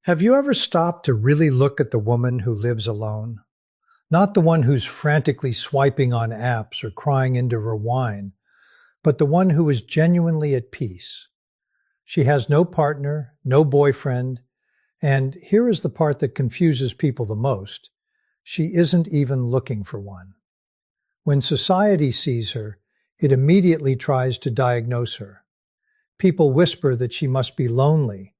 Have you ever stopped to really look at the woman who lives alone? Not the one who's frantically swiping on apps or crying into her wine, but the one who is genuinely at peace. She has no partner, no boyfriend, and here is the part that confuses people the most. She isn't even looking for one. When society sees her, it immediately tries to diagnose her. People whisper that she must be lonely,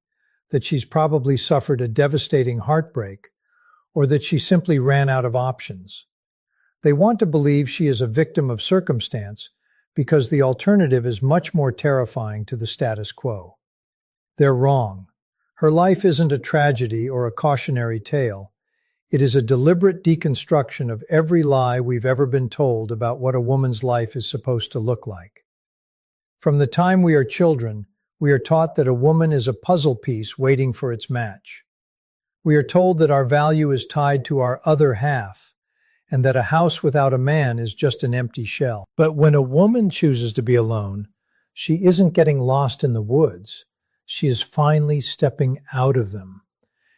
that she's probably suffered a devastating heartbreak, or that she simply ran out of options. They want to believe she is a victim of circumstance because the alternative is much more terrifying to the status quo. They're wrong. Her life isn't a tragedy or a cautionary tale. It is a deliberate deconstruction of every lie we've ever been told about what a woman's life is supposed to look like. From the time we are children, we are taught that a woman is a puzzle piece waiting for its match. We are told that our value is tied to our other half, and that a house without a man is just an empty shell. But when a woman chooses to be alone, she isn't getting lost in the woods. She is finally stepping out of them.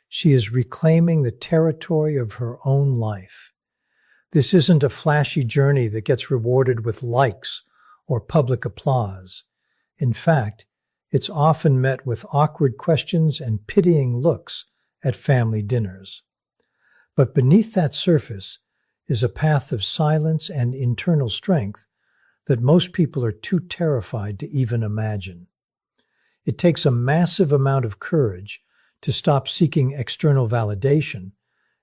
She is reclaiming the territory of her own life. This isn't a flashy journey that gets rewarded with likes or public applause. In fact, it's often met with awkward questions and pitying looks at family dinners. But beneath that surface is a path of silence and internal strength that most people are too terrified to even imagine. It takes a massive amount of courage to stop seeking external validation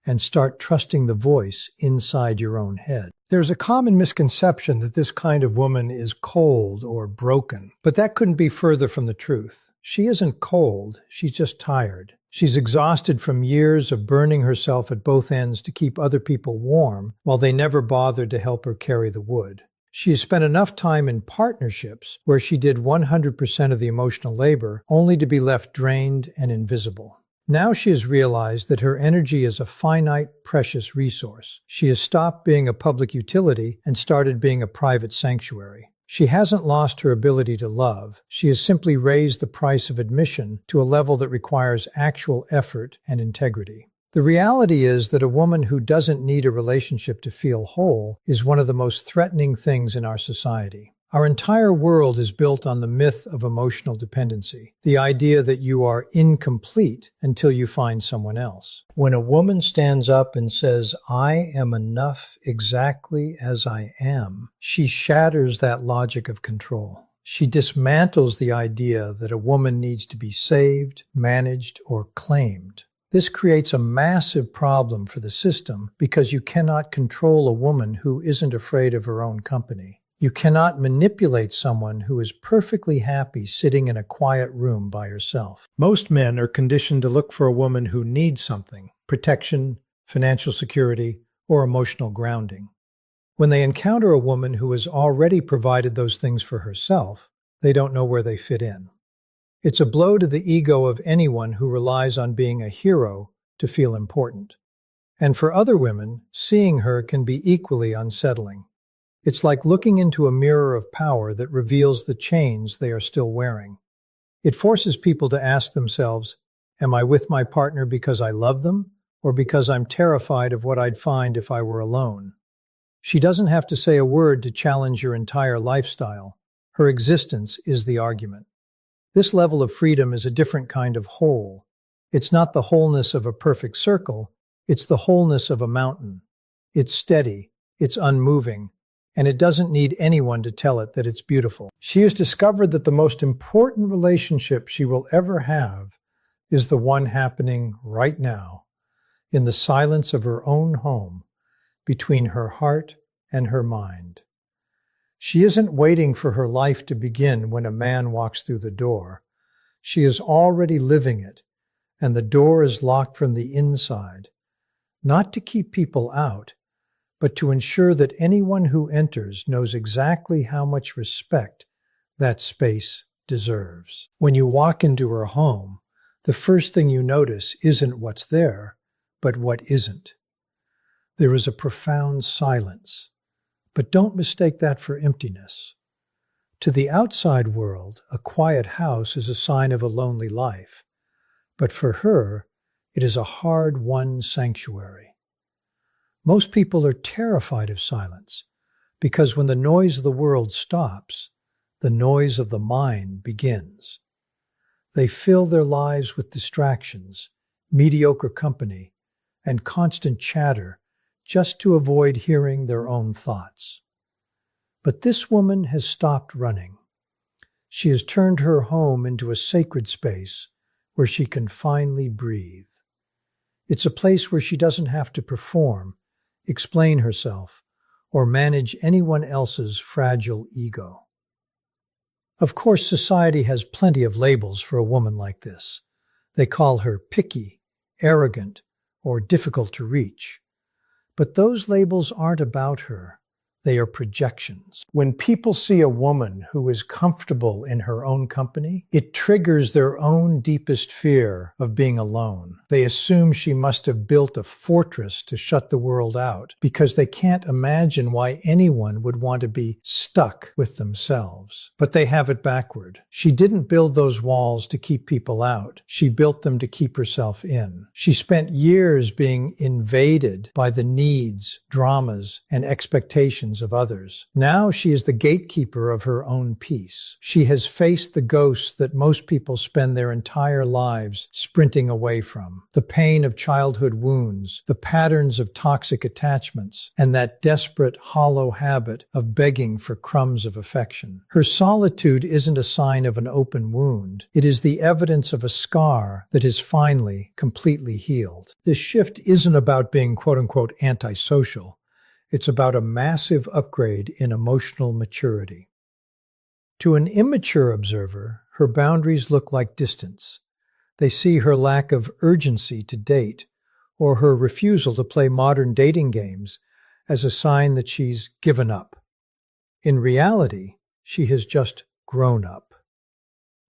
and start trusting the voice inside your own head. There's a common misconception that this kind of woman is cold or broken, but that couldn't be further from the truth. She isn't cold, she's just tired. She's exhausted from years of burning herself at both ends to keep other people warm while they never bothered to help her carry the wood. She has spent enough time in partnerships where she did 100% of the emotional labor, only to be left drained and invisible. Now she has realized that her energy is a finite, precious resource. She has stopped being a public utility and started being a private sanctuary. She hasn't lost her ability to love. She has simply raised the price of admission to a level that requires actual effort and integrity. The reality is that a woman who doesn't need a relationship to feel whole is one of the most threatening things in our society. Our entire world is built on the myth of emotional dependency, the idea that you are incomplete until you find someone else. When a woman stands up and says, "I am enough exactly as I am," she shatters that logic of control. She dismantles the idea that a woman needs to be saved, managed, or claimed. This creates a massive problem for the system because you cannot control a woman who isn't afraid of her own company. You cannot manipulate someone who is perfectly happy sitting in a quiet room by herself. Most men are conditioned to look for a woman who needs something: protection, financial security, or emotional grounding. When they encounter a woman who has already provided those things for herself, they don't know where they fit in. It's a blow to the ego of anyone who relies on being a hero to feel important. And for other women, seeing her can be equally unsettling. It's like looking into a mirror of power that reveals the chains they are still wearing. It forces people to ask themselves, am I with my partner because I love them, or because I'm terrified of what I'd find if I were alone? She doesn't have to say a word to challenge your entire lifestyle. Her existence is the argument. This level of freedom is a different kind of whole. It's not the wholeness of a perfect circle, it's the wholeness of a mountain. It's steady, it's unmoving, and it doesn't need anyone to tell it that it's beautiful. She has discovered that the most important relationship she will ever have is the one happening right now, in the silence of her own home, between her heart and her mind. She isn't waiting for her life to begin when a man walks through the door. She is already living it, and the door is locked from the inside, not to keep people out, but to ensure that anyone who enters knows exactly how much respect that space deserves. When you walk into her home, the first thing you notice isn't what's there, but what isn't. There is a profound silence, but don't mistake that for emptiness. To the outside world, a quiet house is a sign of a lonely life, but for her, It is a hard-won sanctuary. Most people are terrified of silence because when the noise of the world stops, the noise of the mind begins. They fill their lives with distractions, mediocre company, and constant chatter just to avoid hearing their own thoughts. But this woman has stopped running. She has turned her home into a sacred space where she can finally breathe. It's a place where she doesn't have to perform, explain herself, or manage anyone else's fragile ego. Of course, society has plenty of labels for a woman like this. They call her picky, arrogant, or difficult to reach. But those labels aren't about her. They are projections. When people see a woman who is comfortable in her own company, it triggers their own deepest fear of being alone. They assume she must have built a fortress to shut the world out because they can't imagine why anyone would want to be stuck with themselves. But they have it backward. She didn't build those walls to keep people out. She built them to keep herself in. She spent years being invaded by the needs, dramas, and expectations of others. Now she is the gatekeeper of her own peace. She has faced the ghosts that most people spend their entire lives sprinting away from. The pain of childhood wounds, the patterns of toxic attachments, and that desperate, hollow habit of begging for crumbs of affection. Her solitude isn't a sign of an open wound. It is the evidence of a scar that is finally completely healed. This shift isn't about being quote-unquote antisocial. It's about a massive upgrade in emotional maturity. To an immature observer, her boundaries look like distance. They see her lack of urgency to date or her refusal to play modern dating games as a sign that she's given up. In reality, she has just grown up.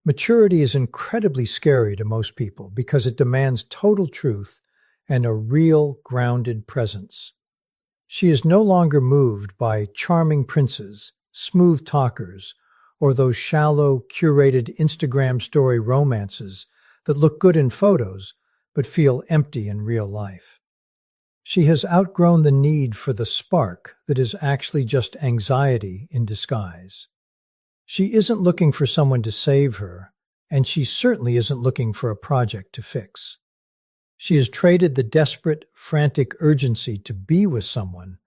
Maturity is incredibly scary to most people because it demands total truth and a real, grounded presence. She is no longer moved by charming princes, smooth talkers, or those shallow, curated Instagram story romances that look good in photos but feel empty in real life. She has outgrown the need for the spark that is actually just anxiety in disguise. She isn't looking for someone to save her, and she certainly isn't looking for a project to fix. She has traded the desperate, frantic urgency to be with someone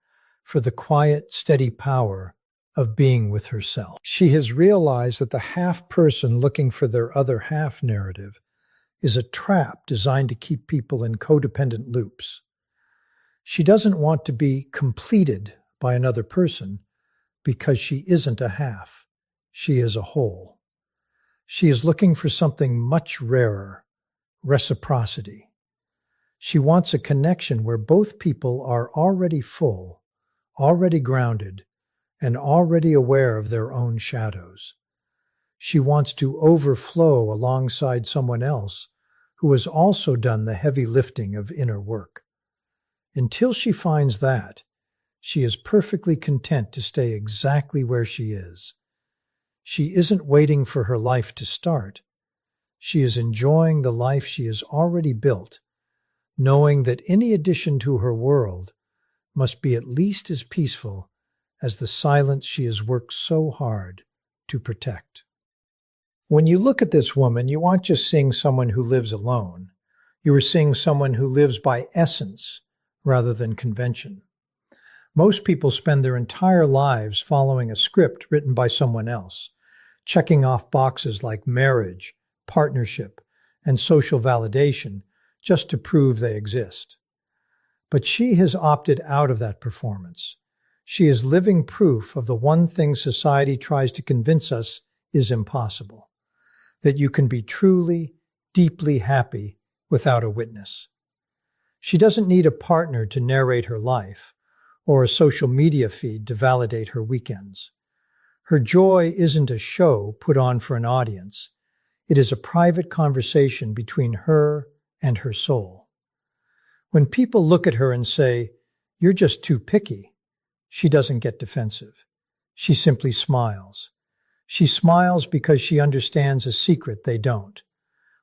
for the quiet, steady power of being with herself. She has realized that the half-person looking for their other half narrative is a trap designed to keep people in codependent loops. She doesn't want to be completed by another person because she isn't a half. She is a whole. She is looking for something much rarer, reciprocity. She wants a connection where both people are already full, already grounded, and already aware of their own shadows. She wants to overflow alongside someone else who has also done the heavy lifting of inner work. Until she finds that, she is perfectly content to stay exactly where she is. She isn't waiting for her life to start. She is enjoying the life she has already built, knowing that any addition to her world must be at least as peaceful as the silence she has worked so hard to protect. When you look at this woman, you aren't just seeing someone who lives alone. You are seeing someone who lives by essence rather than convention. Most people spend their entire lives following a script written by someone else, checking off boxes like marriage, partnership, and social validation just to prove they exist. But she has opted out of that performance. She is living proof of the one thing society tries to convince us is impossible, that you can be truly, deeply happy without a witness. She doesn't need a partner to narrate her life or a social media feed to validate her weekends. Her joy isn't a show put on for an audience. It is a private conversation between her and her soul. When people look at her and say, "You're just too picky," she doesn't get defensive. She simply smiles. She smiles because she understands a secret they don't.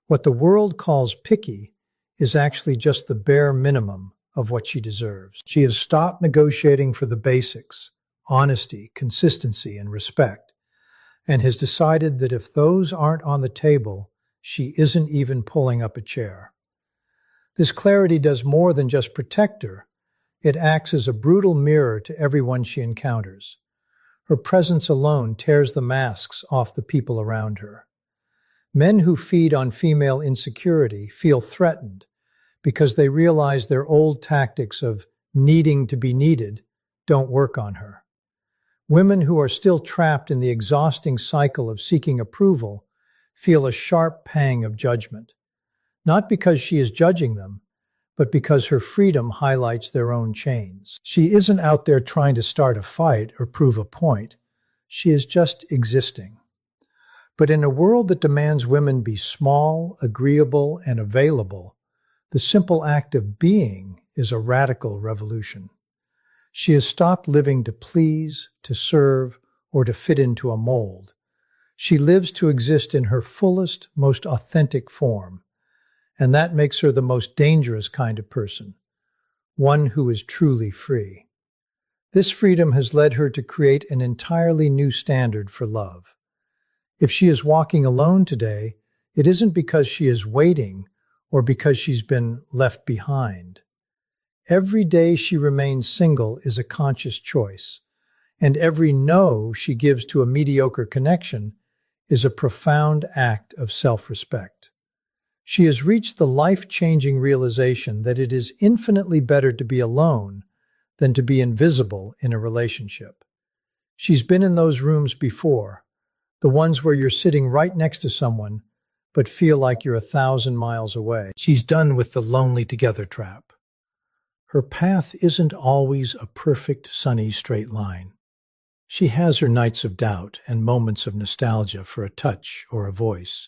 What the world calls picky is actually just the bare minimum of what she deserves. She has stopped negotiating for the basics, honesty, consistency, and respect, and has decided that if those aren't on the table, she isn't even pulling up a chair. This clarity does more than just protect her. It acts as a brutal mirror to everyone she encounters. Her presence alone tears the masks off the people around her. Men who feed on female insecurity feel threatened because they realize their old tactics of needing to be needed don't work on her. Women who are still trapped in the exhausting cycle of seeking approval feel a sharp pang of judgment, not because she is judging them, but because her freedom highlights their own chains. She isn't out there trying to start a fight or prove a point. She is just existing. But in a world that demands women be small, agreeable, and available, the simple act of being is a radical revolution. She has stopped living to please, to serve, or to fit into a mold. She lives to exist in her fullest, most authentic form, and that makes her the most dangerous kind of person, one who is truly free. This freedom has led her to create an entirely new standard for love. If she is walking alone today, it isn't because she is waiting or because she's been left behind. Every day she remains single is a conscious choice, and every no she gives to a mediocre connection is a profound act of self-respect. She has reached the life-changing realization that it is infinitely better to be alone than to be invisible in a relationship. She's been in those rooms before, the ones where you're sitting right next to someone but feel like you're 1,000 miles away. She's done with the lonely together trap. Her path isn't always a perfect, sunny, straight line. She has her nights of doubt and moments of nostalgia for a touch or a voice.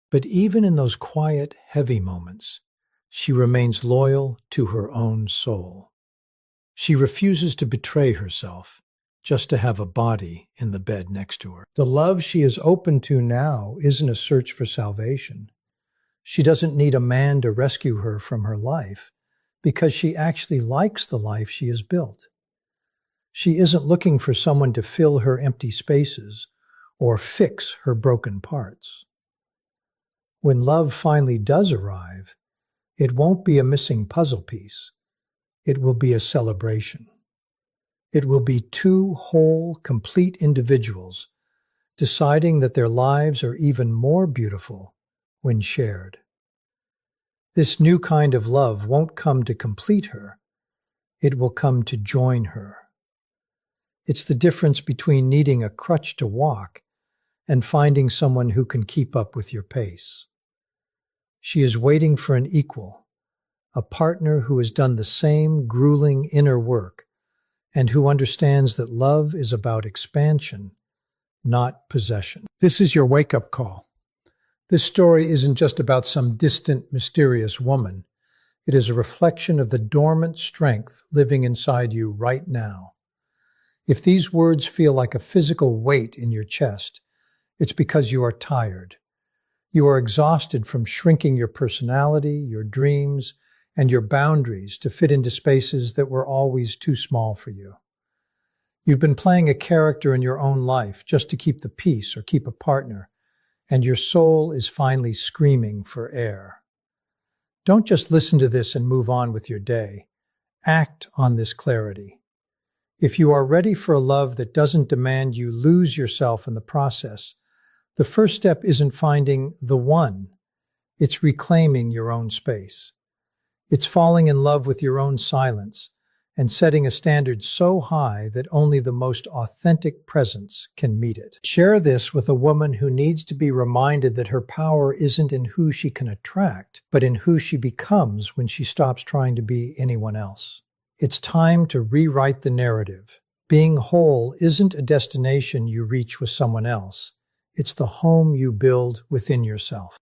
But even in those quiet, heavy moments, she remains loyal to her own soul. She refuses to betray herself just to have a body in the bed next to her. The love she is open to now isn't a search for salvation. She doesn't need a man to rescue her from her life because she actually likes the life she has built. She isn't looking for someone to fill her empty spaces or fix her broken parts. When love finally does arrive, it won't be a missing puzzle piece. It will be a celebration. It will be two whole, complete individuals deciding that their lives are even more beautiful when shared. This new kind of love won't come to complete her. It will come to join her. It's the difference between needing a crutch to walk and finding someone who can keep up with your pace. She is waiting for an equal, a partner who has done the same grueling inner work and who understands that love is about expansion, not possession. This is your wake-up call. This story isn't just about some distant, mysterious woman. It is a reflection of the dormant strength living inside you right now. If these words feel like a physical weight in your chest, it's because you are tired. You are exhausted from shrinking your personality, your dreams, and your boundaries to fit into spaces that were always too small for you. You've been playing a character in your own life just to keep the peace or keep a partner, and your soul is finally screaming for air. Don't just listen to this and move on with your day. Act on this clarity. If you are ready for a love that doesn't demand you lose yourself in the process, the first step isn't finding the one. It's reclaiming your own space. It's falling in love with your own silence and setting a standard so high that only the most authentic presence can meet it. Share this with a woman who needs to be reminded that her power isn't in who she can attract, but in who she becomes when she stops trying to be anyone else. It's time to rewrite the narrative. Being whole isn't a destination you reach with someone else. It's the home you build within yourself.